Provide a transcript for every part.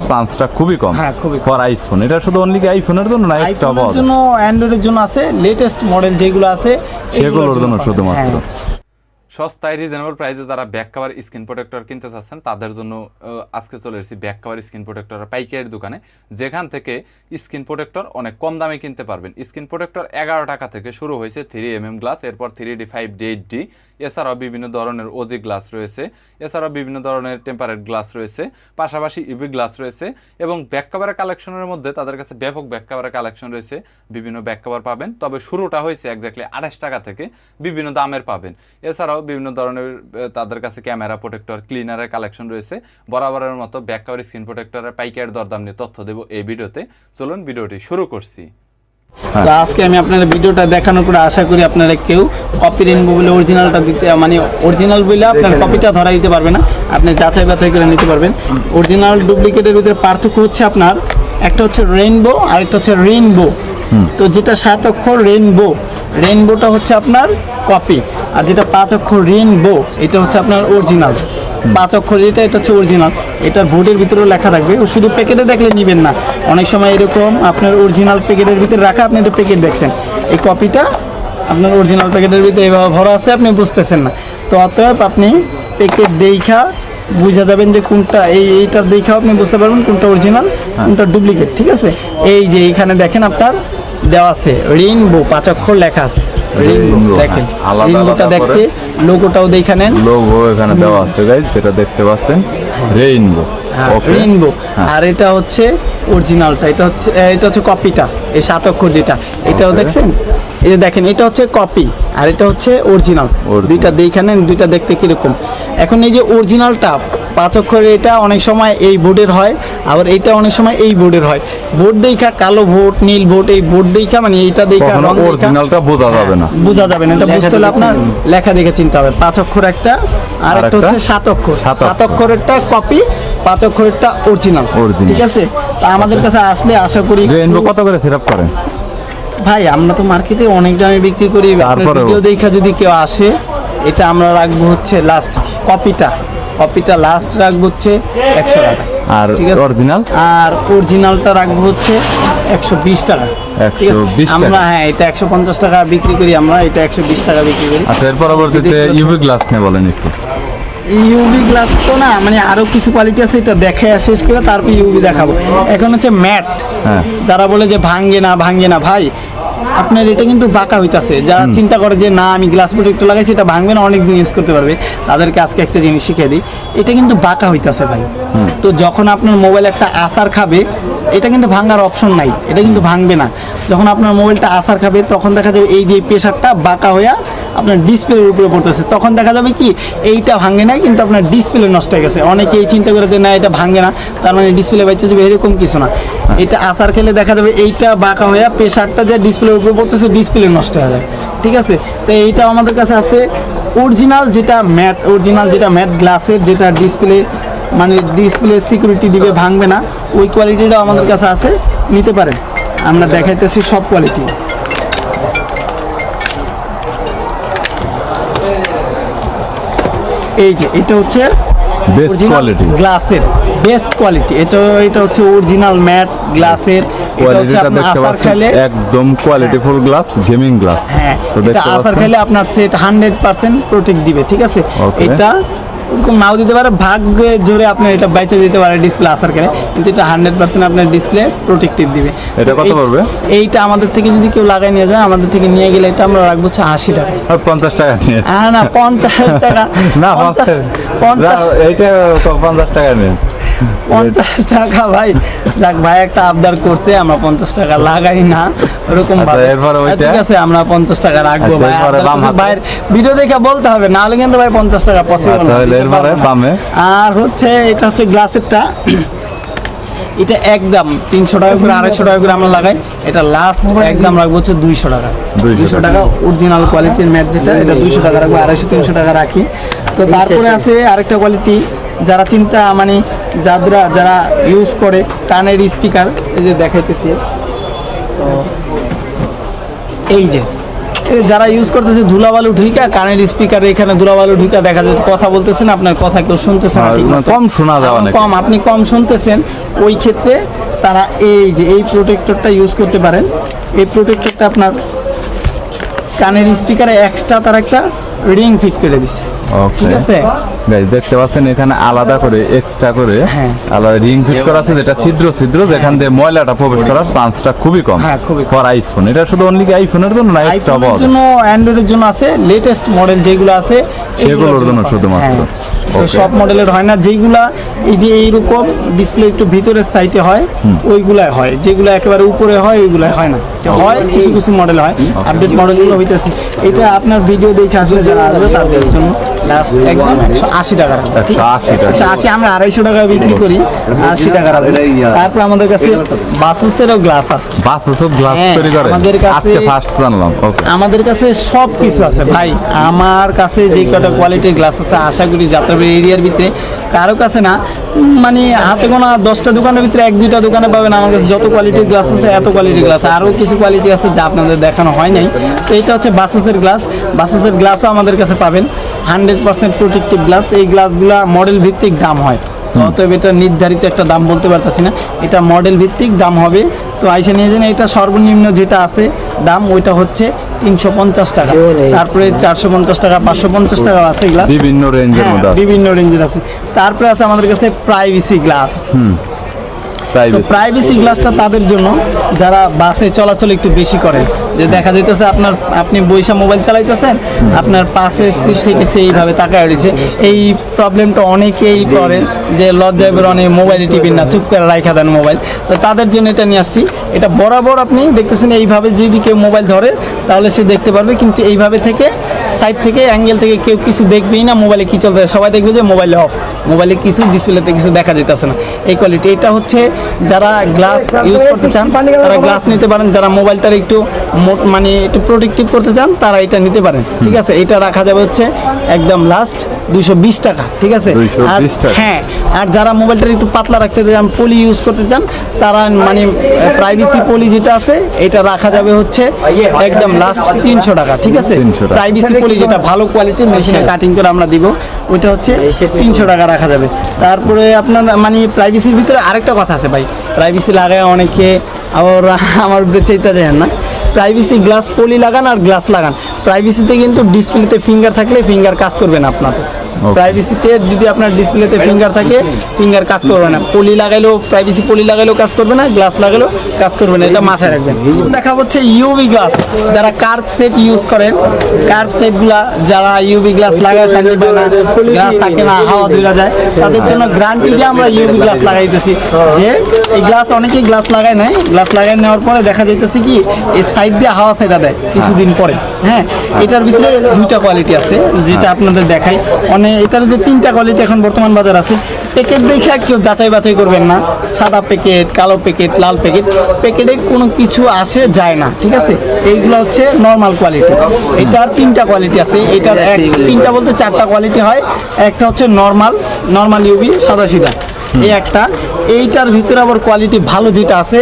চান্সটা খুবই কম। হ্যাঁ, খুবই কম। ফর আইফোন, এটা শুধু অনলি কি আইফোনের জন্য না এক্সট্রা পাওয়া আইফোনের জন্য, অ্যান্ড্রয়েডের জন্য আছে, লেটেস্ট মডেল যেগুলো আছে সেগুলোর জন্য পাবেন। শুধুমাত্র। হ্যাঁ। সস্তায় রিজনেবল প্রাইসে যারা ব্যাক কভার স্ক্রিন প্রোটেক্টর কিনতে চাচ্ছেন তাদের জন্য আজকে চলে এসেছি ব্যাক কভার স্ক্রিন প্রোটেক্টরের পাইকারি দোকানে, যেখান থেকে স্ক্রিন প্রোটেক্টর অনেক কম দামে কিনতে পারবেন। স্ক্রিন প্রোটেক্টর 11 টাকা থেকে শুরু হয়েছে 3mm গ্লাস, এরপর 3D 5D 8D, এছাড়াও বিভিন্ন ধরনের ওজি গ্লাস রয়েছে, এছাড়াও বিভিন্ন ধরনের টেম্পারেট গ্লাস রয়েছে, পাশাপাশি ইউভি গ্লাস রয়েছে এবং ব্যাক কভারের কালেকশনের মধ্যে তাদের কাছে ব্যাপক ব্যাক কভারের কালেকশন রয়েছে। বিভিন্ন ব্যাক কভার পাবেন, তবে শুরুটা হয়েছে এক্স্যাক্টলি 28 টাকা থেকে, বিভিন্ন দামের পাবেন। এছাড়াও বিভিন্ন ধরনের তাদের কাছে ক্যামেরা প্রোটেক্টর, ক্লিনারের কালেকশন রয়েছে। বরাবরের মতো ব্যাক কভার স্ক্রিন প্রোটেক্টরের পাইকারি দরদাম নিয়ে তথ্য দেবো এই ভিডিওতে। চলুন ভিডিওটি শুরু করছি। তো আজকে আমি আপনাদের ভিডিওটা দেখানোর পরে আশা করি আপনারা কেউ কপি রেনবো বলে অরিজিনালটা দিতে, মানে অরিজিনাল বলে আপনার কপিটা ধরা দিতে পারবে না, আপনি যাচাই বাছাই করে নিতে পারবেন। অরিজিনাল ডুপ্লিকেটের ভিতরে পার্থক্য হচ্ছে আপনার একটা হচ্ছে রেইনবো আর একটা হচ্ছে রেইনবো। তো যেটা 7 অক্ষর রেইনবো, রেইনবোটা হচ্ছে আপনার কপি, আর যেটা 5 অক্ষর রেইনবো এটা হচ্ছে আপনার অরিজিনাল। 5 অক্ষর এটা হচ্ছে অরিজিনাল, এটা বোর্ডের ভিতরেও লেখা থাকবে, শুধু প্যাকেটে দেখলে নেবেন না। অনেক সময় এরকম আপনার অরিজিনাল প্যাকেটের ভিতরে রাখা, আপনি তো প্যাকেট দেখছেন, এই কপিটা আপনার অরিজিনাল প্যাকেটের ভিতরে এভাবে ভরা আছে, আপনি বুঝতেছেন না। তো অতএব আপনি প্যাকেট দেখা বুঝা যাবেন যে কোনটা, এইটার দেখা আপনি বুঝতে পারবেন কোনটা অরিজিনাল কোনটা ডুপ্লিকেট। ঠিক আছে, এই যে এইখানে দেখেন আপনার দেওয়া আছে রেইনবো, 5 অক্ষর লেখা আছে রেইনবো। দেখেন রেইনবোটা দেখতে, লোগোটাও দেখে নেন, লোগো এখানে দেওয়া আছে গাইস, যেটা দেখতে পাচ্ছেন রেইনবো। রেইনবো। আর এটা হচ্ছে অরিজিনালটা, এটা হচ্ছে কপিটা, এই 7 অক্ষর যেটা, এটাও দেখছেন, এই যে দেখেন এটা হচ্ছে কপি আর এটা হচ্ছে অরিজিনাল। দুইটা দেখে নেন, দুইটা দেখতে কিরকম। এখন এই যে অরিজিনালটা 5 অক্ষরের, এটা অনেক সময় এই বোর্ডের হয়, আবার এইটা অনেক সময় এই বোর্ডের হয়। বোর্ড দেখা কালো বোর্ড, নীল বোর্ড, এই বোর্ড দেখা মানে এইটা দেখা অরিজিনালটা বোঝা যাবে না, বোঝা যাবে না। এটা বুঝতে হলে আপনার লেখা দেখে চিনতে হবে। 5 অক্ষর একটা, আর একটা হচ্ছে 7 অক্ষর। 7 অক্ষরেরটা কপি, 5 অক্ষরেরটা অরিজিনাল। ঠিক আছে, তা আমাদের কাছে আসলে আশা করি। রেইনবো কত করে সেটআপ করেন ভাই? আমরা তো মার্কেটে অনেক দামে বিক্রি করি, ভিডিও দেখা যদি কেউ আসে, এটা আমরা রাখবো হচ্ছে লাস্ট, কপিটা লাস্ট রাখবো হচ্ছে 100 টাকা, আর অরিজিনাল, আর অরিজিনালটা রাখবো হচ্ছে 120 টাকা। ঠিক আছে, আমরা এটা 150 টাকা বিক্রি করি, আমরা এটা 120 টাকা বিক্রি করি। আচ্ছা, এর পরবর্তীতে ইউভি গ্লাস নিয়ে বলেন একটু। ইউভি গ্লাস তো না, মানে আরো কিছু কোয়ালিটি আছে, এটা দেখে শেষ করে তারপর ইউভি দেখাবো। এখন হচ্ছে ম্যাট, যারা বলে যে ভাঙ্গে না ভাই, আপনার এটা কিন্তু বাঁকা হইতাছে। যারা চিন্তা করে যে না আমি গ্লাস প্রোটেক্টর লাগাইছি এটা ভাঙবে না, অনেক দিন ইউজ করতে পারবে, তাদেরকে আজকে একটা জিনিস শিখিয়ে দিই, এটা কিন্তু বাঁকা হইতাছে ভাই। তো যখন আপনার মোবাইল একটা আসার খাবে, এটা কিন্তু ভাঙার অপশন নাই, এটা কিন্তু ভাঙবে না। যখন আপনার মোবাইলটা আসার খাবে তখন দেখা যাবে এই যে প্রেসারটা বাঁকা হইয়া আপনার ডিসপ্লের উপরে পড়তেছে, তখন দেখা যাবে কি এইটা ভাঙে নাই কিন্তু আপনার ডিসপ্লে নষ্ট হয়ে গেছে। অনেকে এই চিন্তা করে যে না এটা ভাঙে না, তার মানে ডিসপ্লে বেঁচে যাবে, এরকম কিছু না। এটা আসার খেলে দেখা যাবে এইটা বাঁকা হইয়া প্রেসারটা যে ডিসপ্লের উপরে পড়তেছে, ডিসপ্লে নষ্ট হয়ে যায়। ঠিক আছে, তো এইটা আমাদের কাছে আছে অরিজিনাল যেটা ম্যাট গ্লাসের, যেটা ডিসপ্লে মানে ডিসপ্লে সিকিউরিটি দিবে, ভাঙবে না, ওই কোয়ালিটিটাও আমাদের কাছে আছে, নিতে পারেন। আমরা দেখাইতেছি সব কোয়ালিটি। এই যে এটা হচ্ছে বেস্ট কোয়ালিটি গ্লাসের, বেস্ট কোয়ালিটি। এটা হচ্ছে অরিজিনাল ম্যাট গ্লাসের, এটা হচ্ছে আপনার আসার খেলে একদম কোয়ালিটিফুল গ্লাস, গেমিং গ্লাস। হ্যাঁ, এটা আসার খেলে আপনার সেট 100% প্রোটেক্ট দিবে। ঠিক আছে, এটা এরকম নাও দিতে পারে, ভাগ্যে জোরে আপনি এটা বেঁচে দিতে পারে ডিসপ্লে আসার খেলে, কিন্তু এটা 100% আপনার ডিসপ্লে প্রোটেক্টিভ দিবে। এটা কত পড়বে? এইটা আমাদের থেকে যদি কেউ লাগাই নিয়ে যায়, আমাদের থেকে নিয়ে গেলে এটা আমরা রাখবো 80 টাকা। আর 50 টাকা নিয়ে? না 50 টাকা না, 50 এইটা 50 টাকা নিয়ে 50 টাকা ভাই। যাক ভাই একটা আবদার করছে, আমরা 50 টাকা লাগাই না ওরকম ভাবে। ঠিক আছে, আমরা 50 টাকা রাখবো ভাই। ভাইয়ের ভিডিও দেখে বলতে হবে, না হলে কিন্তু ভাই 50 টাকা পসিবল না। আর হচ্ছে এটা হচ্ছে গ্লাসেরটা, এটা একদম 300 টাকা করে 250 টাকা করে আমরা লাগাই, এটা লাস্ট একদম রাখবো হচ্ছে 200 টাকা। 200 টাকা অরিজিনাল কোয়ালিটির ম্যাট যেটা, এটা 200 টাকা রাখবো, 250-300 টাকা রাখি। তো তারপরে আছে আরেকটা কোয়ালিটি, যারা চিন্তা মানে যারা ইউজ করে কানের স্পিকার, এই যে দেখাইতেছি, তো এই যে যারা ইউজ করতেছে ধুলাবালু ঢুইকা কানের স্পিকার এখানে ধুলাবালু ঢুইকা দেখা যায় কথা বলতেছেন আপনার কথা কেউ শুনতেছে না ঠিক মতো। কম শোনা যাওয়া নাকি? কম, আপনি কম শুনতেছেন, ওই ক্ষেত্রে তারা এই যে এই প্রোটেক্টরটা ইউজ করতে পারেন। এই প্রোটেক্টরটা আপনার কানের স্পিকারে এক্সট্রা তার একটা রিং ফিট করে দিছে। ওকে ঠিক আছে, গাইস দেখতে পাচ্ছেন এখানে আলাদা করে এক্সট্রা করে হ্যাঁ। আলাদা রিং ফিট করা আছে, যেটা ছিদ্র ছিদ্র যেখান দিয়ে ময়লাটা প্রবেশ করার চান্সটা খুবই কম। হ্যাঁ, খুবই কম। ফর আইফোন, এটা শুধু অনলি কি আইফোনের জন্য না এক্সট্রা আইফোনের পাওয়া যায়? জন্য অ্যান্ড্রয়েডের জন্য আছে, লেটেস্ট মডেল যেগুলো আছে সেগুলোর জন্য পাবেন। শুধুমাত্র। হ্যাঁ। তো Okay. সব মডেলের হয় না, যেগুলা এই যে এইরকম ডিসপ্লে একটু ভিতরের সাইডে হয় ওইগুলাই হয়, যেগুলো একেবারে উপরে হয় ওইগুলাই হয় না। তো হয় কিছু কিছু মডেল হয়, আপডেট মডেলগুলো হইতেছে। এটা আপনার ভিডিও দেখে আসলে যারা আসবে তাদের জন্য লাস্ট একদম 180 টাকা রাখবো। ঠিক আছে? 180 টাকা। 180 আমরা 250 টাকা বিক্রি করি, 80 টাকা রাখবো। তারপর আমাদের কাছে বাসুসেরও গ্লাস আছে। বাসুসও গ্লাস হ্যাঁ, তৈরি করে? আমাদের কাছে- আজকে ফার্স্ট জানলাম। ওকে, আমাদের কাছে সব কিছু আছে ভাই। আমার কাছে যে কটা কোয়ালিটির গ্লাস আছে, আশা করি যাত্রাবাড়ি এরিয়ার ভিতরে কারো কাছে না, মানে হাতে গোনা 10টা দোকানের ভিতরে 1-2টা দোকানে পাবেন আমার কাছে যত কোয়ালিটির গ্লাস আছে, এত কোয়ালিটির গ্লাস। আরও কিছু কোয়ালিটি আছে যা আপনাদের দেখানো হয় নাই। তো এটা হচ্ছে বাসুসের গ্লাস। বাসুসের গ্লাসও আমাদের কাছে পাবেন, 100% প্রোটেক্টিভ গ্লাস। এই গ্লাসগুলা মডেল ভিত্তিক দাম হয়, তো অতএব এটা নির্ধারিত একটা দাম বলতে পারতেছি না, এটা মডেল ভিত্তিক দাম হবে। তো আইসা নিয়ে যান। এটা সর্বনিম্ন যেটা আছে দাম ওইটা হচ্ছে 350 টাকা, তারপরে 450 টাকা, 550 টাকা আছে গ্লাস, বিভিন্ন রেঞ্জের মধ্যে আছে। বিভিন্ন রেঞ্জের আছে। তারপরে আছে আমাদের কাছে প্রাইভেসি গ্লাস। তো প্রাইভেসি। প্রাইভেসি গ্লাসটা তাদের জন্য যারা বাসে চলাচল একটু বেশি করে, যে দেখা যাইতেছে আপনি বইসা মোবাইল চালাইতেছেন, আপনার পাশে সিট থেকে সে এইভাবে তাকায় রয়েছে। এই প্রবলেমটা অনেকেই করে যে লজ্জায় বেরোনে মোবাইলে টিপেন না, চুপ করে রাইখা দেন মোবাইল। তো তাদের জন্য এটা নিয়ে আসছি। এটা বরাবর আপনি দেখতেছেন এইভাবে যদি কেউ মোবাইল ধরে তাহলে সে দেখতে পারবে, কিন্তু এইভাবে থেকে সাইড থেকে অ্যাঙ্গেল থেকে কেউ কিছু দেখবেই না মোবাইলে কি চলবে, সবাই দেখবে যে মোবাইলে অফ, মোবাইলে কিছু ডিসপ্লেতে কিছু দেখা যেতেছে না। এই কোয়ালিটি এটা হচ্ছে যারা গ্লাস ইউজ করতে চান তারা গ্লাস নিতে পারেন, যারা মোবাইলটার একটু মানে একটু প্রোটেক্টিভ করতে চান তারা এটা নিতে পারেন। ঠিক আছে, এটা রাখা যাবে হচ্ছে একদম লাস্ট 220 টাকা। ঠিক আছে, 220 টাকা। হ্যাঁ, আর যারা মোবাইলটা একটু পাতলা রাখতে চান, পলি ইউজ করতে চান, তারা মানে প্রাইভেসি পলি যেটা আছে এটা রাখা যাবে হচ্ছে একদম লাস্ট 300 টাকা। ঠিক আছে, 300 টাকা। প্রাইভেসি পলি যেটা ভালো কোয়ালিটির মেশিনে কাটিং করে আমরা দিব, ওইটা হচ্ছে 300 টাকা রাখা যাবে। তারপরে আপনার মানে প্রাইভেসির ভিতরে আরেকটা কথা আছে ভাই, প্রাইভেসি লাগায় অনেকে আবার আমার উপরে চাইতে যায় না। প্রাইভেসি গ্লাস পলি লাগান আর গ্লাস লাগান। প্রাইভেসিতে কিন্তু ডিসপ্লেতে ফিঙ্গার থাকলে ফিঙ্গার কাজ করবে না আপনার। প্রাইভেসিতে যদি আপনার ডিসপ্লেতে ফিঙ্গার থাকে ফিঙ্গার কাজ করবে না। পলি লাগাইলেও প্রাইভেসি পলি লাগাইলেও কাজ করবে না, গ্লাস লাগাইলেও কাজ করবে না, এটা মাথায় রাখবেন। দেখা হচ্ছে ইউভি গ্লাস, যারা কার্ভ সেট ইউজ করেন, কার্ভ সেটগুলা যারা ইউভি গ্লাস লাগায় শান্তি পায় না, গ্লাস থাকে না, হাওয়া ধরে যায়, তাদের জন্য গ্যারান্টি দিয়ে আমরা ইউভি গ্লাস লাগাইতেছি। যে এই গ্লাস অনেকেই গ্লাস লাগায় নেয়, গ্লাস লাগাই নেওয়ার পরে দেখা যাইতেছে কি এই সাইড দিয়ে হাওয়া সেটা দেয় কিছুদিন পরে। হ্যাঁ, এটার ভিতরে 2টা কোয়ালিটি আছে যেটা আপনাদের দেখাই। এটার যে 3টা কোয়ালিটি এখন বর্তমান বাজার আছে। প্যাকেট দেখে কেউ যাচাই বাছাই করবেন না, সাদা প্যাকেট, কালো প্যাকেট, লাল প্যাকেট, প্যাকেটে কোনো কিছু আসে যায় না। ঠিক আছে, এইগুলো হচ্ছে নর্মাল কোয়ালিটি। এটার 3টা কোয়ালিটি আছে। এটার 3টা বলতে 4টা কোয়ালিটি হয়। একটা হচ্ছে নর্মাল ইউভি সাদা সিধা, এই একটা। এইটার ভিতরে আবার কোয়ালিটি ভালো যেটা আছে,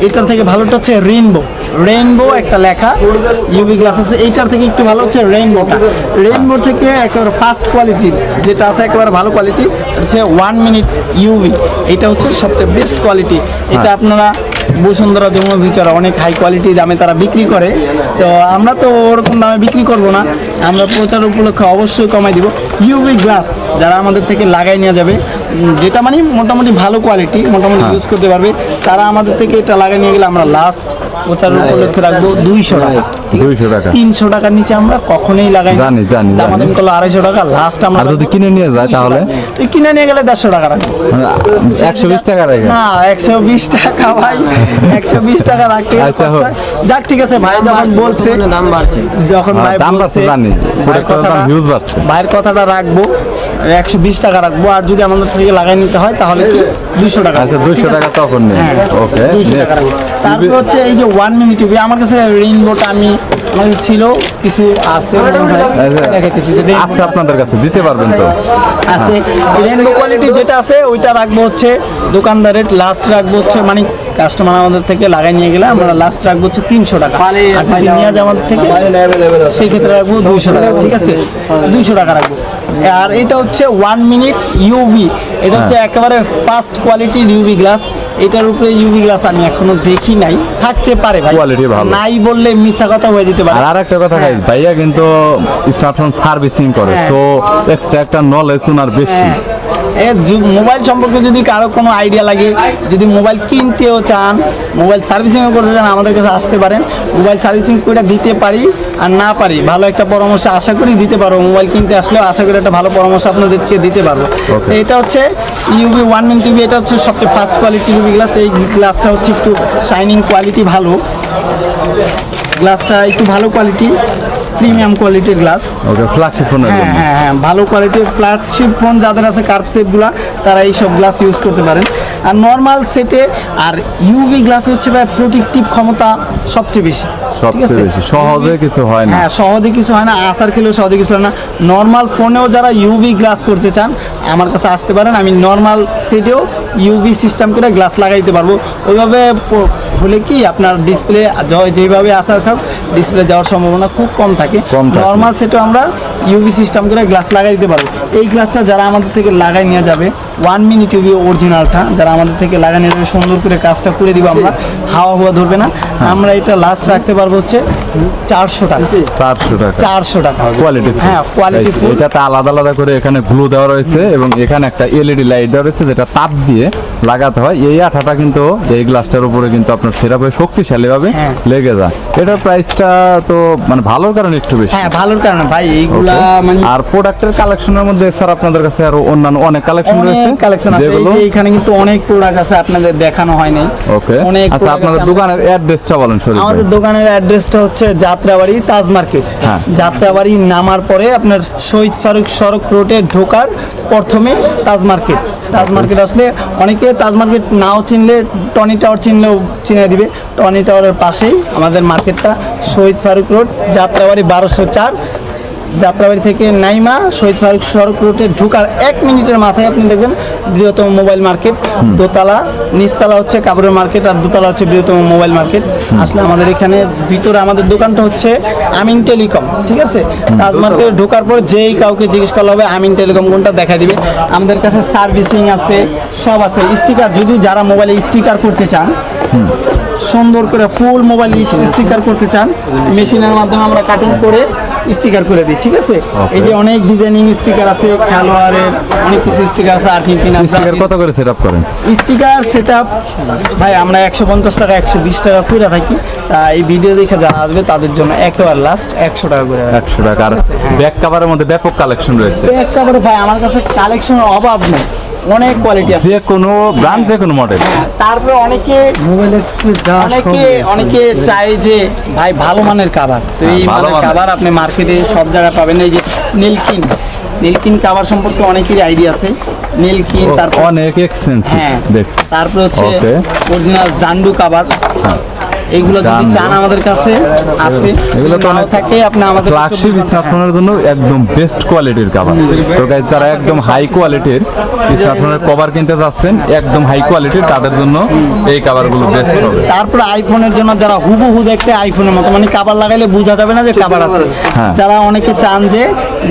এটার থেকে ভালোটা হচ্ছে রেইনবো একটা লেখা ইউভি গ্লাস আছে। এইটার থেকে একটু ভালো হচ্ছে রেইনবো থেকে একেবারে ফার্স্ট কোয়ালিটি যেটা আছে, একেবারে ভালো কোয়ালিটি হচ্ছে 1 মিনিট ইউভি। এটা হচ্ছে সবচেয়ে বেস্ট কোয়ালিটি। এটা আপনারা বসুন্ধরা যমুনা ফিউচার অনেক হাই কোয়ালিটি দামে তারা বিক্রি করে, তো আমরা তো ওরকম দামে বিক্রি করব না, আমরা প্রচার উপলক্ষে অবশ্যই কমাই দিব। ইউভি গ্লাস যারা আমাদের থেকে লাগাই নেওয়া যাবে, যেটা মানে মোটামুটি ভালো কোয়ালিটি, মোটামুটি ইউজ করতে পারবে, তারা আমাদের থেকে এটা লাগাই নিয়ে গেলে আমরা লাস্ট প্রচার উপলক্ষে রাখবো 200 টাকা। 200 টাকা। 300 টাকার নিচে আমরা কখনোই লাগাই না। জানি। দামাদামি করলে 250 টাকা লাস্ট আমরা। আর যদি কিনে নিয়ে যায় তাহলে? তুই কিনে নিয়ে গেলে 150 টাকা রাখবো। 120 টাকা রাখে না, 120 টাকা ভাই, 120 টাকা রাখতে গেলে আচ্ছা, কষ্ট হয়। যাক ঠিক আছে, ভাই যখন বলছে দাম বাড়ছে, যখন ভাই দাম বলছে বাড়ছে জানি, ভাইয়ের কথাটা ভিউজ বাড়ছে। ভাইয়ের কথাটা রাখবো, 120 টাকা রাখবো। আর যদি আমাদের থেকে লাগাই নিতে হয় তাহলে কি 200 টাকা। আচ্ছা, 200 টাকা তখন নেই। হ্যাঁ, ওকে, 200 টাকা রাখবো। তারপর হচ্ছে এই যে 1 মিনিট টিভি আমার কাছে রেইনবোটা আমার ছিল কিছু আছে মনে হয়, দেখাইতেছি যে rainbow আচ্ছা, আপনাদের কাছে দিতে পারবেন তো? আছে। রেইনবো কোয়ালিটি যেটা আছে ওইটা রাখবো হচ্ছে দোকানদারের লাস্ট রাখবো হচ্ছে মানে কাস্টমার আমাদের থেকে লাগাই নিয়ে গেলে আমরা লাস্ট রাখবো হচ্ছে 300 টাকা, আর যদি নিয়ে যায় আমাদের থেকে সেই ক্ষেত্রে রাখবো 200 টাকা, ঠিক আছে, 200 টাকা রাখবো। আর এটা হচ্ছে 1 মিনিট ইউভি, এটা হচ্ছে একেবারে ফার্স্ট কোয়ালিটির ইউভি গ্লাস। এটার উপরে ইউভি গ্লাস আমি এখনো দেখি নাই, থাকতে পারে ভাই, Quality ভালো। নাই বললে মিথ্যা কথা হয়ে যেতে পারে। আর আরেকটা কথা ভাই, ভাইয়া কিন্তু স্মার্টফোন সার্ভিসিং করে, সো এক্সট্রা একটা নলেজ ওনার বেশি। মোবাইল সম্পর্কে যদি কারো কোনো আইডিয়া লাগে, যদি মোবাইল কিনতেও চান, মোবাইল সার্ভিসিংও করতে চান, আমাদের কাছে আসতে পারেন। মোবাইল সার্ভিসিং করে দিতে পারি, আর না পারি ভালো একটা পরামর্শ আশা করি দিতে পারবো। মোবাইল কিনতে আসলেও আশা করি একটা ভালো পরামর্শ আপনাদেরকে দিতে পারবো। তো এটা হচ্ছে ইউভি 1 মিনিট ইউভি, এটা হচ্ছে সবচেয়ে ফার্স্ট কোয়ালিটি ইউভি গ্লাস। এই গ্লাসটা হচ্ছে একটু শাইনিং কোয়ালিটি ভালো, গ্লাসটা একটু ভালো কোয়ালিটি, প্রিমিয়াম কোয়ালিটির গ্লাস। ওকে, ফ্ল্যাগশিপ ফোনের হ্যাঁ জন্য। হ্যাঁ হ্যাঁ, ভালো কোয়ালিটির ফ্ল্যাগশিপ ফোন যাদের আছে, কার্ভ সেটগুলো, তারা এই সব গ্লাস ইউজ করতে পারেন। আর নর্মাল সেটে আর ইউভি গ্লাস হচ্ছে ভাই প্রোটেক্টিভ ক্ষমতা সবচেয়ে বেশি, ঠিক সবচেয়ে আছে? বেশি সহজে কিছু হয় না। হ্যাঁ, সহজে কিছু হয় না, আসার খেলেও সহজে কিছু হয় না। নর্মাল ফোনেও যারা ইউভি গ্লাস করতে চান আমার কাছে আসতে পারেন, আমি নর্মাল সেটেও ইউভি সিস্টেম করে গ্লাস লাগাইতে পারবো। ওইভাবে হলে কি আপনার ডিসপ্লে যেভাবে আসার খাও ডিসপ্লে যাওয়ার সম্ভাবনা খুব কম থাকে। কম থাকে। নর্মাল সেটেও আমরা ইউভি সিস্টেম করে গ্লাস লাগাই দিতে পারবো। এই গ্লাসটা যারা আমাদের থেকে লাগাই নিয়ে যাবে, 1 মিনিট ইউভি অরিজিনালটা যারা আমাদের থেকে লাগাই নিয়ে যাবে, সুন্দর করে কাজটা করে দিব আমরা, হাওয়া ধরবে না। আমরা এটা লাস্ট রাখতে পারবো হচ্ছে 400 টাকা। 400 টাকা 400 টাকা কোয়ালিটি। হ্যাঁ, কোয়ালিটি ফুল। এটাতে আলাদা আলাদা করে এখানে গ্লু দেওয়া রয়েছে এবং এখানে একটা এলইডি লাইট দেওয়া রয়েছে যেটা তাপ দিয়ে লাগাতে হয়। এই আঠাটা কিন্তু এই গ্লাসটার উপরে কিন্তু আপনার সেরাভাবে শক্তিশালী ভাবে হ্যাঁ। লেগে যায়। এটার প্রাইসটা তো মানে ভালোর কারণে একটু বেশি। হ্যাঁ, ভালোর কারণে ভাই এইগুলা মানে আর প্রোডাক্টের কালেকশনের মধ্যে স্যার আপনাদের কাছে আরো অন্যান্য অনেক কালেকশন রয়েছে, অনেক কালেকশন আছে। এই যেগুলো যে এখানে কিন্তু অনেক প্রোডাক্ট আছে আপনাদের দেখানো হয় নাই। ওকে। অনেক আচ্ছা, product আপনাদের আছে। দোকানের অ্যাড্রেসটা বলেন শরীফ ভাই। আমাদের দোকানের অ্যাড্রেসটা হচ্ছে যাত্রাবাড়ি তাজ মার্কেট। হ্যাঁ। যাত্রাবাড়ি নামার পরে আপনার শহীদ ফারুক সড়ক রোডে ঢোকার প্রথমে তাজ মার্কেট। তাজ মার্কেট আসলে অনেকে তাজ মার্কেট নাও চিনলে টনি টাওয়ার চিনলেও চিনে দিবে। টনি টাওয়ারের পাশেই আমাদের মার্কেটটা, শহীদ ফারুক রোড, যাত্রাবাড়ি 1204। যাত্রাবাড়ি থেকে নাইমা শহীদ ফারুক সড়ক রোডে ঢোকার 1 মিনিটের মাথায় আপনি দেখবেন বৃহত্তম মোবাইল মার্কেট। দোতলা, নিচতলা হচ্ছে কাপড়ের মার্কেট, আর দোতলা হচ্ছে বৃহত্তম মোবাইল মার্কেট। আসলে আমাদের এখানে ভিতরে আমাদের দোকানটা হচ্ছে আমিন টেলিকম, ঠিক আছে? তাজ মার্কেটে ঢোকার পর যেই কাউকে জিজ্ঞেস করা হবে আমিন টেলিকম কোনটা দেখা দিবে। আমাদের কাছে সার্ভিসিং আছে, সব আছে। স্টিকার, যদি যারা মোবাইলে স্টিকার করতে চান, সুন্দর করে ফুল মোবাইল স্টিকার করতে চান, মেশিনের মাধ্যমে আমরা কাটিং করে স্টিকার করে দিই, ঠিক আছে? এই যে অনেক ডিজাইনিং স্টিকার আছে, খেলোয়াড়ের অনেক কিছু স্টিকার আছে, আর্জেন্টিনা স্টিকার কত করে সেটআপ করেন? স্টিকার সেটআপ ভাই আমরা 150 টাকা 120 টাকা করে থাকি। তা এই ভিডিও দেখে যারা আসবে তাদের জন্য একেবারে লাস্ট 100 টাকা করে। 100 টাকা। আর ব্যাক কভারের মধ্যে ব্যাপক কালেকশন রয়েছে। একেবারে ভাই আমার কাছে কালেকশনের অভাব নেই, অনেক কোয়ালিটি আছে, যে কোনো ব্র্যান্ড, যে কোনো মডেল। তারপরে অনেকে চায় যে ভাই ভালো মানের কাভার, তো এই ভালো মানের মানের। কাভার আপনি মার্কেটে সব জায়গায় পাবেন। এই যে নীলকিন কাভার সম্পর্কে অনেকেরই আইডিয়া আছে। নীলকিন, তারপর অনেক এক্সপেন্সিভ হ্যাঁ, দেখতে। তারপরে হচ্ছে Okay. Original জান্ডু cover. এইগুলো যদি জান্ডু। চান আমাদের কাছে আছে, এগুলো তো নাও অনেক থাকে আপনি আমাদের ফ্ল্যাগশিপ স্মার্টফোনের জন্য একদম বেস্ট কোয়ালিটির কভার। তো গাইস, যারা একদম হাই কোয়ালিটির স্মার্টফোনের কভার কিনতে যাচ্ছেন, একদম হাই কোয়ালিটির, তাদের জন্য এই কভারগুলো বেস্ট হবে। তারপরে আইফোনের জন্য যারা হুবহু দেখতে আইফোনের মতো, মানে কাভার লাগাইলে বোঝা যাবে না যে কাভার আছে। হ্যাঁ। যারা অনেকে চান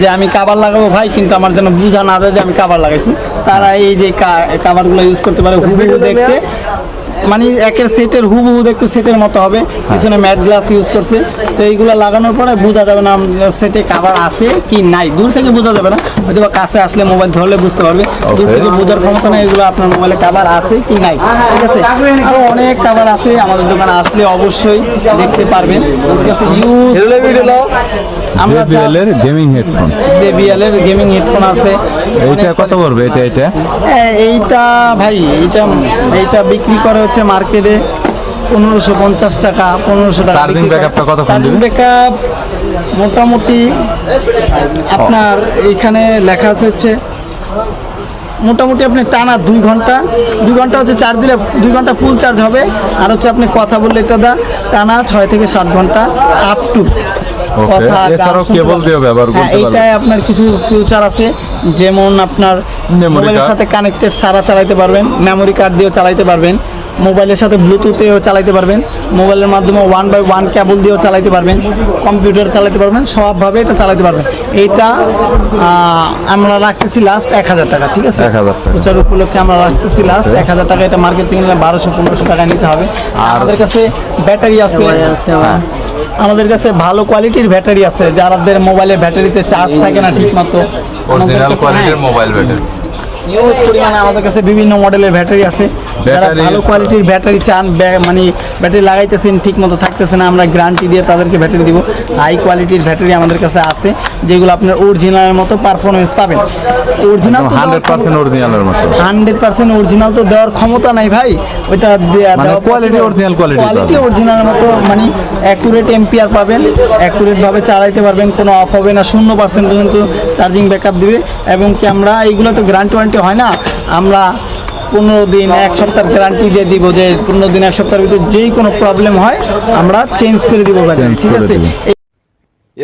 যে আমি কাভার লাগাবো ভাই, কিন্তু আমার যেন বোঝা না যায় যে আমি কাভার লাগাইছি, তারা এই যে কাভারগুলো ইউজ করতে পারে। হুবহু দেখতে মানে একের সেটের হুবহু দেখতে সেটের মতো হবে, পিছনে ম্যাট গ্লাস ইউজ করছে। তো এইগুলো লাগানোর পরে বোঝা যাবে না সেটে কাভার আছে কি নাই, দূর থেকে বোঝা যাবে না, হয়তো বা কাছে আসলে মোবাইল ধরলে বুঝতে পারবে। দূর থেকে বোঝার ক্ষমতা নেই এগুলো আপনার মোবাইলে কাভার আছে কি নাই, ঠিক আছে? আরও অনেক কাভার আছে, আমাদের দোকানে আসলে অবশ্যই দেখতে পারবেন। ঠিক আছে, আমরা JBL এর গেমিং হেডফোন, JBL এর গেমিং হেডফোন আছে। এইটা কত পড়বে? এটা এইটা ভাই এইটা বিক্রি করে হচ্ছে মার্কেটে 1550 টাকা, 1500 টাকা। চার্জিং ব্যাকআপটা কতক্ষণ চার্জিং দিবে? ব্যাকআপ মোটামুটি আপনার এখানে লেখা আছে হচ্ছে মোটামুটি আপনি টানা 2 ঘন্টা হচ্ছে চার্জ দিলে 2 ঘন্টা ফুল চার্জ হবে। আর হচ্ছে আপনি কথা বললে এটা টানা 6 থেকে 7 ঘন্টা আপ টু। এছাড়াও কেবল দিয়ে ব্যবহার করতে পারবেন। এইটাই আপনার কিছু ফিউচার আছে, যেমন আপনার Memory মোবাইলের card। সাথে কানেক্টেড সারা চালাতে পারবেন, মেমোরি কার্ড দিয়েও চালাতে পারবেন, মোবাইলের সাথে ব্লুটুথেও চালাতে পারবেন, মোবাইলের মাধ্যমে 1x1 কেবল দিয়েও চালাতে পারবেন, কম্পিউটার চালাতে পারবেন, সবভাবে এটা চালাতে পারবেন। এইটা আমরা রাখতেছি লাস্ট 1000 টাকা, ঠিক আছে? 1000 টাকা। প্রচার উপলক্ষে আমরা রাখতেছি লাস্ট 1000 টাকা। এটা মার্কেট থেকে নিলে 1200-1500 টাকা নিতে হবে। আর আমাদের কাছে ব্যাটারি আছে, হ্যাঁ, আমাদের কাছে ভালো কোয়ালিটির ব্যাটারি আছে, যাদের মোবাইলের ব্যাটারিতে চার্জ থাকে না ঠিক মতো, অরিজিনাল কোয়ালিটির মোবাইল ব্যাটারি ইউজ পরিমাণে আমাদের কাছে বিভিন্ন মডেলের ব্যাটারি আছে। যারা ব্যাটারি- ভালো কোয়ালিটির ব্যাটারি চান, মানে ব্যাটারি লাগাইতেছেন ঠিক মতো থাকতেছে না, আমরা গ্যারান্টি দিয়ে তাদেরকে ব্যাটারি দিব। হাই কোয়ালিটির ব্যাটারি আমাদের কাছে আছে, যেগুলো আপনার অরিজিনালের মতো পারফরমেন্স পাবেন। অরিজিনাল তো 100% অরিজিনালের মতো। 100% অরিজিনাল তো দেওয়ার ক্ষমতা নাই ভাই, ওইটা মানে quality original quality কোয়ালিটি পাবেন। অরিজিনালের মতো, মানে অ্যাকুরেট এম্পিয়ার পাবেন, অ্যাকুরেট ভাবে চালাইতে পারবেন, কোনো অফ হবে না, 0% পর্যন্ত চার্জিং ব্যাকআপ দিবে। এবং কি আমরা এইগুলো তো গ্যারান্টি ওয়ারেন্টি হয় না, আমরা 15 দিন 1 সপ্তাহের গ্যারান্টি দিয়ে দিব, যে 15 দিন 1 সপ্তাহের ভিতরে যেই কোনো প্রবলেম হয় আমরা চেঞ্জ করে দিব ভাই, Change ঠিক করে আছে? দিবেন।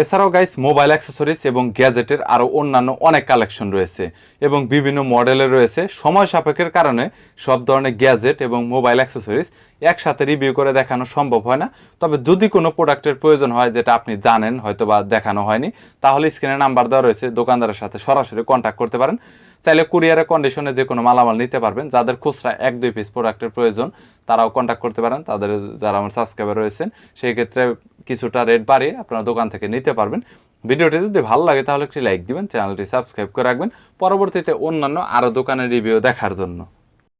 এছাড়াও গাইস মোবাইল অ্যাক্সেসরিজ এবং গ্যাজেটের আরও অন্যান্য অনেক কালেকশন রয়েছে এবং বিভিন্ন মডেলের রয়েছে। সময় সাপেক্ষের কারণে সব ধরনের গ্যাজেট এবং মোবাইল অ্যাক্সেসরিজ একসাথে রিভিউ করে দেখানো সম্ভব হয় না। তবে যদি কোনো প্রোডাক্টের প্রয়োজন হয় যেটা আপনি জানেন হয়তো বা দেখানো হয়নি, তাহলে স্ক্রিনে নাম্বার দেওয়া রয়েছে, দোকানদারের সাথে সরাসরি কন্ট্যাক্ট করতে পারেন। চাইলে কুরিয়ারের কন্ডিশনে যে কোনো মালামাল নিতে পারবেন। যাদের খুচরা 1-2 পিস প্রোডাক্টের প্রয়োজন তারাও কন্ট্যাক্ট করতে পারেন। তাদের যারা আমার সাবস্ক্রাইবার রয়েছেন সেই ক্ষেত্রে কিছুটা রেট বাড়িয়ে আপনারা দোকান থেকে নিতে পারবেন। ভিডিওটি যদি ভালো লাগে তাহলে একটি লাইক দিবেন, চ্যানেলটি সাবস্ক্রাইব করে রাখবেন পরবর্তীতে অন্যান্য আরও দোকানের রিভিউ দেখার জন্য।